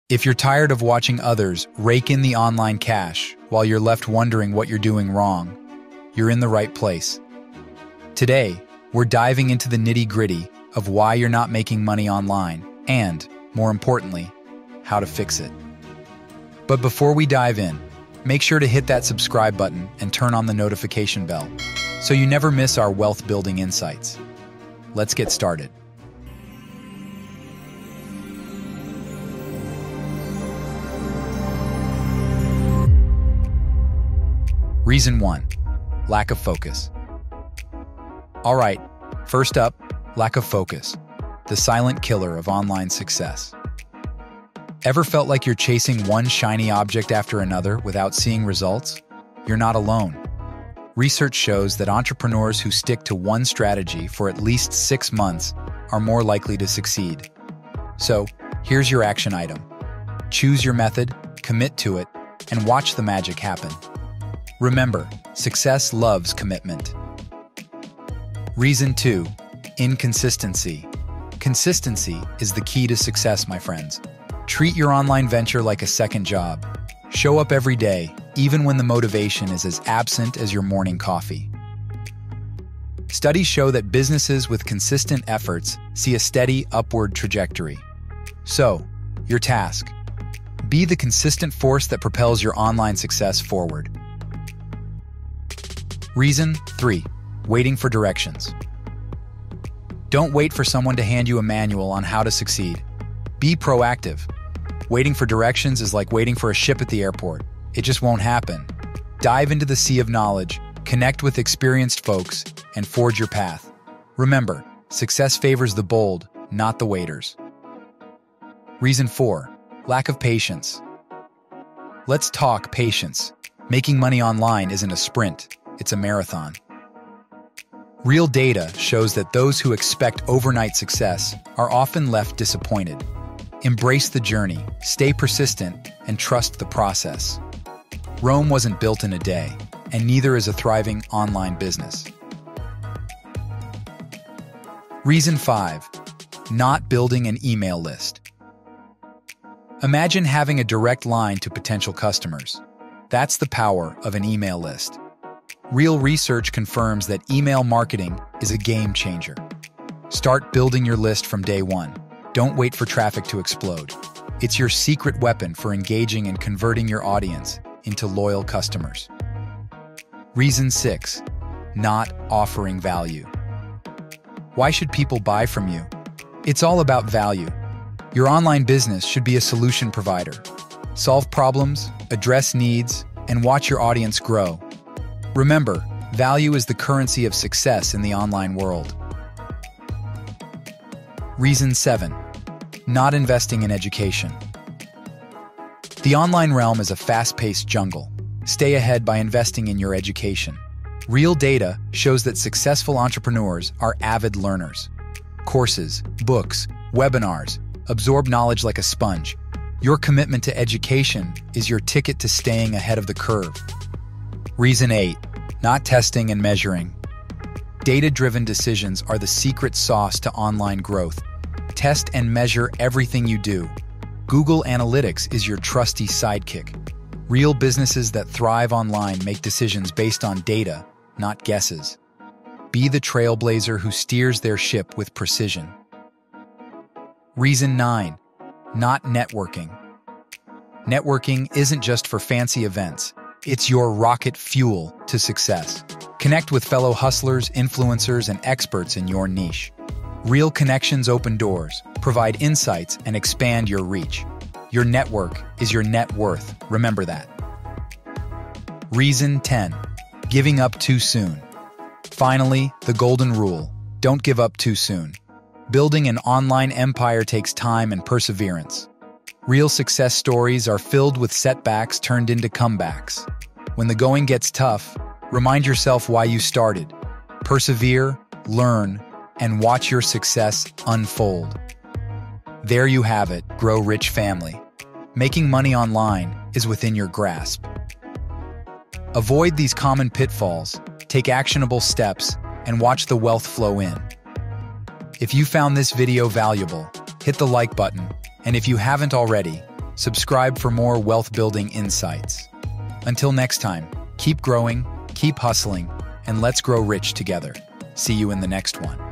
If you're tired of watching others rake in the online cash while you're left wondering what you're doing wrong, you're in the right place. Today, we're diving into the nitty-gritty of why you're not making money online and, more importantly, how to fix it. But before we dive in, make sure to hit that subscribe button and turn on the notification bell so you never miss our wealth-building insights. Let's get started. Reason 1. Lack of focus. All right, first up, lack of focus, the silent killer of online success. Ever felt like you're chasing one shiny object after another without seeing results? You're not alone. Research shows that entrepreneurs who stick to one strategy for at least 6 months are more likely to succeed. So, here's your action item. Choose your method, commit to it, and watch the magic happen. Remember, success loves commitment. Reason 2. Inconsistency. Consistency is the key to success, my friends. Treat your online venture like a second job. Show up every day, even when the motivation is as absent as your morning coffee. Studies show that businesses with consistent efforts see a steady upward trajectory. So, your task: be the consistent force that propels your online success forward. Reason 3. Waiting for directions. Don't wait for someone to hand you a manual on how to succeed. Be proactive. Waiting for directions is like waiting for a ship at the airport. It just won't happen. Dive into the sea of knowledge, connect with experienced folks, and forge your path. Remember, success favors the bold, not the waiters. Reason 4. Lack of patience. Let's talk patience. Making money online isn't a sprint, it's a marathon. Real data shows that those who expect overnight success are often left disappointed. Embrace the journey, stay persistent, and trust the process. Rome wasn't built in a day, and neither is a thriving online business. Reason 5. Not building an email list. Imagine having a direct line to potential customers. That's the power of an email list. Real research confirms that email marketing is a game changer. Start building your list from day one. Don't wait for traffic to explode. It's your secret weapon for engaging and converting your audience into loyal customers. Reason 6. Not offering value. Why should people buy from you? It's all about value. Your online business should be a solution provider. Solve problems, address needs, and watch your audience grow. Remember, value is the currency of success in the online world. Reason 7. Not investing in education. The online realm is a fast-paced jungle. Stay ahead by investing in your education. Real data shows that successful entrepreneurs are avid learners. Courses, books, webinars, absorb knowledge like a sponge. Your commitment to education is your ticket to staying ahead of the curve. Reason 8. Not testing and measuring. Data-driven decisions are the secret sauce to online growth. Test and measure everything you do. Google Analytics is your trusty sidekick. Real businesses that thrive online make decisions based on data, not guesses. Be the trailblazer who steers their ship with precision. Reason 9. Not networking. Networking isn't just for fancy events. It's your rocket fuel to success. Connect with fellow hustlers, influencers, and experts in your niche. Real connections open doors, provide insights, and expand your reach. Your network is your net worth. Remember that. Reason 10. Giving up too soon. Finally, the golden rule: don't give up too soon. Building an online empire takes time and perseverance. Real success stories are filled with setbacks turned into comebacks. When the going gets tough, remind yourself why you started. Persevere, learn, and watch your success unfold. There you have it, GrowRich family. Making money online is within your grasp. Avoid these common pitfalls, take actionable steps, and watch the wealth flow in. If you found this video valuable, hit the like button, and if you haven't already, Subscribe for more wealth-building insights. Until next time, keep growing, keep hustling, and let's grow rich together. See you in the next one.